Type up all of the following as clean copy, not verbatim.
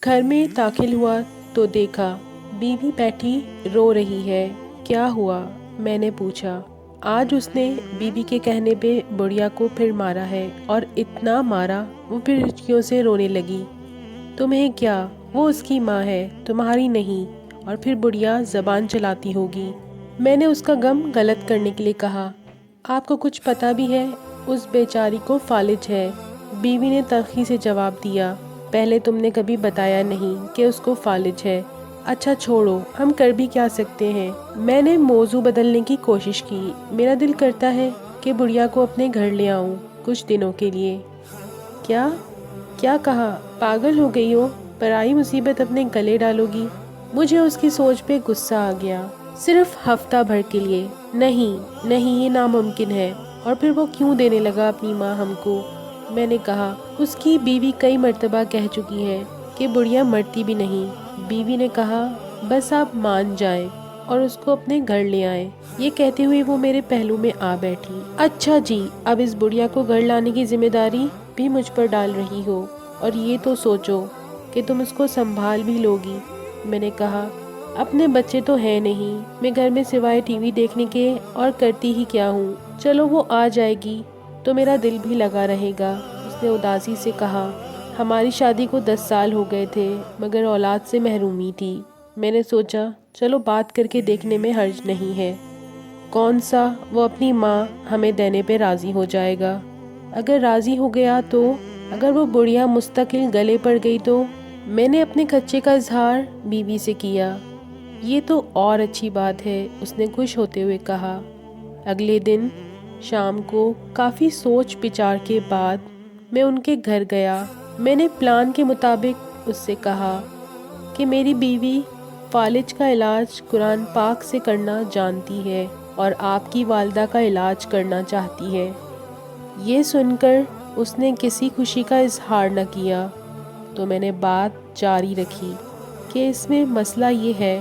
घर में दाखिल हुआ तो देखा बीवी बैठी रो रही है। क्या हुआ? मैंने पूछा। आज उसने बीवी के कहने पे बुढ़िया को फिर मारा है, और इतना मारा वो फिर हिचकियों से रोने लगी। तुम्हें क्या? वो उसकी माँ है, तुम्हारी नहीं। और फिर बुढ़िया जबान चलाती होगी। मैंने उसका गम गलत करने के लिए कहा, आपको कुछ पता भी है? उस बेचारी को फालिज है। बीवी ने तल्खी से जवाब दिया, पहले तुमने कभी बताया नहीं कि उसको फालिज है। अच्छा छोड़ो, हम कर भी क्या सकते हैं। मैंने मौजू बदलने की कोशिश की। मेरा दिल करता है कि बुढ़िया को अपने घर ले आऊं कुछ दिनों के लिए। क्या क्या कहा? पागल हो गई हो? पराई मुसीबत अपने गले डालोगी? मुझे उसकी सोच पे गुस्सा आ गया। सिर्फ हफ्ता भर के लिए? नहीं नहीं, ये नामुमकिन है। और फिर वो क्यों देने लगा अपनी माँ हमको? मैंने कहा, उसकी बीवी कई मर्तबा कह चुकी है कि बुढ़िया मरती भी नहीं। बीवी ने कहा, बस आप मान जाएं और उसको अपने घर ले आएं। ये कहते हुए वो मेरे पहलू में आ बैठी। अच्छा जी, अब इस बुढ़िया को घर लाने की जिम्मेदारी भी मुझ पर डाल रही हो, और ये तो सोचो कि तुम उसको संभाल भी लोगी। मैंने कहा, अपने बच्चे तो है नहीं, मैं घर में सिवाय टीवी देखने के और करती ही क्या हूँ। चलो वो आ जाएगी तो मेरा दिल भी लगा रहेगा। उसने उदासी से कहा, हमारी शादी को 10 साल हो गए थे, मगर औलाद से महरूमी थी। मैंने सोचा चलो बात करके देखने में हर्ज नहीं है। कौन सा वो अपनी माँ हमें देने पे राजी हो जाएगा? अगर राजी हो गया तो? अगर वो बुढ़िया मुस्तकिल गले पड़ गई तो? मैंने अपने खच्चे का इजहार बीवी से किया। ये तो और अच्छी बात है, उसने खुश होते हुए कहा। अगले दिन शाम को काफ़ी सोच विचार के बाद मैं उनके घर गया। मैंने प्लान के मुताबिक उससे कहा कि मेरी बीवी फालिज का इलाज कुरान पाक से करना जानती है और आपकी वालदा का इलाज करना चाहती है। ये सुनकर उसने किसी खुशी का इजहार न किया, तो मैंने बात जारी रखी कि इसमें मसला ये है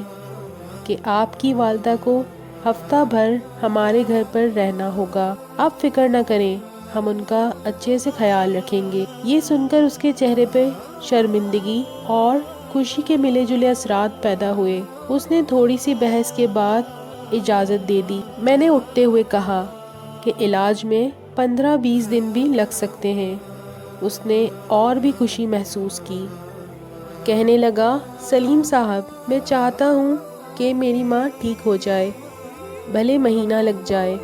कि आपकी वालदा को हफ्ता भर हमारे घर पर रहना होगा। आप फिक्र न करें, हम उनका अच्छे से ख्याल रखेंगे। ये सुनकर उसके चेहरे पे शर्मिंदगी और खुशी के मिले जुले असरात पैदा हुए। उसने थोड़ी सी बहस के बाद इजाज़त दे दी। मैंने उठते हुए कहा कि इलाज में 15-20 दिन भी लग सकते हैं। उसने और भी खुशी महसूस की। कहने लगा, सलीम साहब, मैं चाहता हूँ कि मेरी माँ ठीक हो जाए, भले महीना लग जाए।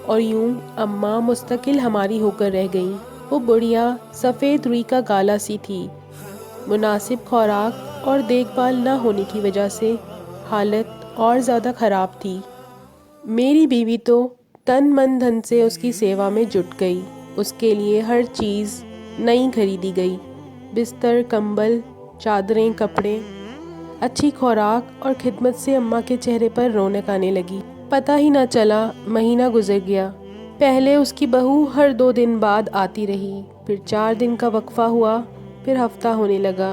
और यूं अम्मा मुस्तकिल हमारी होकर रह गई। वो बुढ़िया सफ़ेद रुई का गाला सी थी। मुनासिब खुराक और देखभाल न होने की वजह से हालत और ज़्यादा ख़राब थी। मेरी बीवी तो तन मन धन से उसकी सेवा में जुट गई। उसके लिए हर चीज़ नई खरीदी गई। बिस्तर, कंबल, चादरें, कपड़े। अच्छी खुराक और खिदमत से अम्मा के चेहरे पर रौनक आने लगी। पता ही ना चला, महीना गुजर गया। पहले उसकी बहू हर 2 दिन बाद आती रही, फिर 4 दिन का वक्फा हुआ, फिर हफ्ता होने लगा।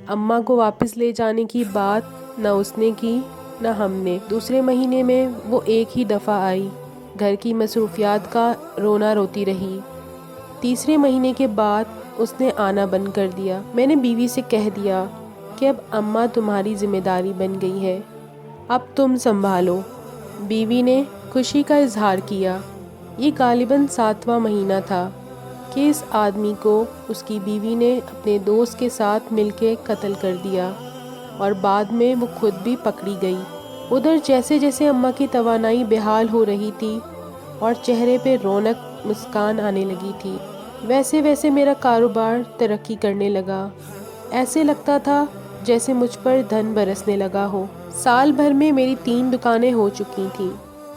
अम्मा को वापस ले जाने की बात न उसने की न हमने। दूसरे महीने में वो एक ही दफ़ा आई। घर की मसरूफियात का रोना रोती रही। तीसरे महीने के बाद उसने आना बंद कर दिया। मैंने बीवी से कह दिया कि अब अम्मा तुम्हारी जिम्मेदारी बन गई है, अब तुम संभालो। बीवी ने खुशी का इजहार किया। ये गालिबन 7वां महीना था कि इस आदमी को उसकी बीवी ने अपने दोस्त के साथ मिलकर कत्ल कर दिया, और बाद में वो खुद भी पकड़ी गई। उधर जैसे जैसे अम्मा की तवानाई बेहाल हो रही थी और चेहरे पे रौनक मुस्कान आने लगी थी, वैसे वैसे मेरा कारोबार तरक्की करने लगा। ऐसे लगता था जैसे मुझ पर धन बरसने लगा हो। साल भर में मेरी 3 दुकानें हो चुकी थीं।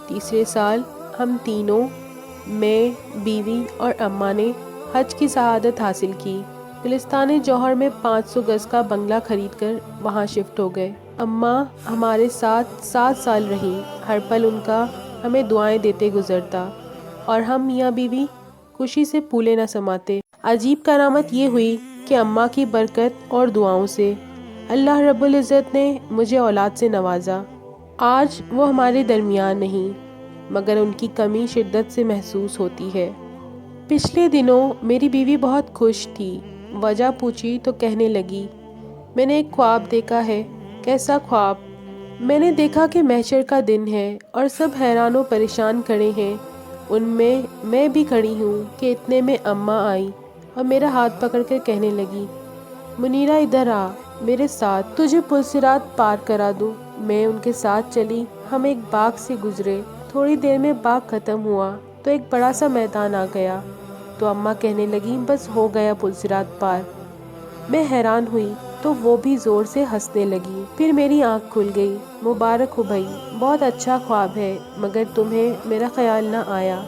तीसरे साल हम तीनों, मैं, बीवी और अम्मा ने हज की शहादत हासिल की। गुलिस्तान जौहर में 500 गज का बंगला खरीदकर वहाँ शिफ्ट हो गए। अम्मा हमारे साथ 7 साल रही। हर पल उनका हमें दुआएं देते गुजरता, और हम मियाँ बीवी खुशी से फूले न समाते। अजीब करामत ये हुई कि अम्मा की बरकत और दुआओं से अल्लाह रब्बुल इज़्ज़त ने मुझे औलाद से नवाजा। आज वो हमारे दरमियान नहीं, मगर उनकी कमी शिद्दत से महसूस होती है। पिछले दिनों मेरी बीवी बहुत खुश थी। वजह पूछी तो कहने लगी, میں نے ایک خواب دیکھا ہے۔ کیسا خواب؟ میں نے دیکھا کہ محشر کا دن ہے اور سب حیران و پریشان کھڑے ہیں، ان میں بھی کھڑی ہوں کہ اتنے میں اماں آئی اور میرا ہاتھ پکڑ کر کہنے لگی، منیرہ ادھر آ میرے ساتھ، تجھے پل صراط پار کرا دوں۔ میں ان کے ساتھ چلی۔ ہم ایک باغ سے گزرے، تھوڑی دیر میں باغ ختم ہوا تو ایک بڑا سا میدان آ گیا، تو اماں کہنے لگی، بس ہو گیا پل صراط پار۔ میں حیران ہوئی تو وہ بھی زور سے ہنسنے لگی۔ پھر میری آنکھ کھل گئی۔ مبارک ہو بھائی، بہت اچھا خواب ہے، مگر تمہیں میرا خیال نہ آیا۔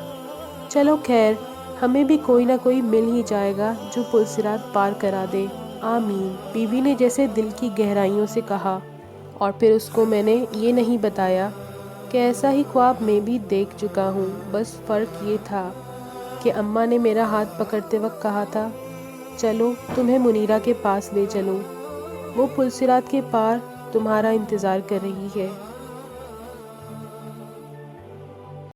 چلو خیر، ہمیں بھی کوئی نہ کوئی مل ہی جائے گا جو پل صراط پار کرا دے۔ آمین، بیوی نے جیسے دل کی گہرائیوں سے کہا۔ اور پھر اس کو میں نے یہ نہیں بتایا کہ ایسا ہی خواب میں بھی دیکھ چکا ہوں، بس فرق یہ تھا کہ اماں نے میرا ہاتھ پکڑتے وقت کہا تھا، چلو تمہیں منیرہ کے پاس لے چلوں، وہ پل صراط کے پار تمہارا انتظار کر رہی ہے۔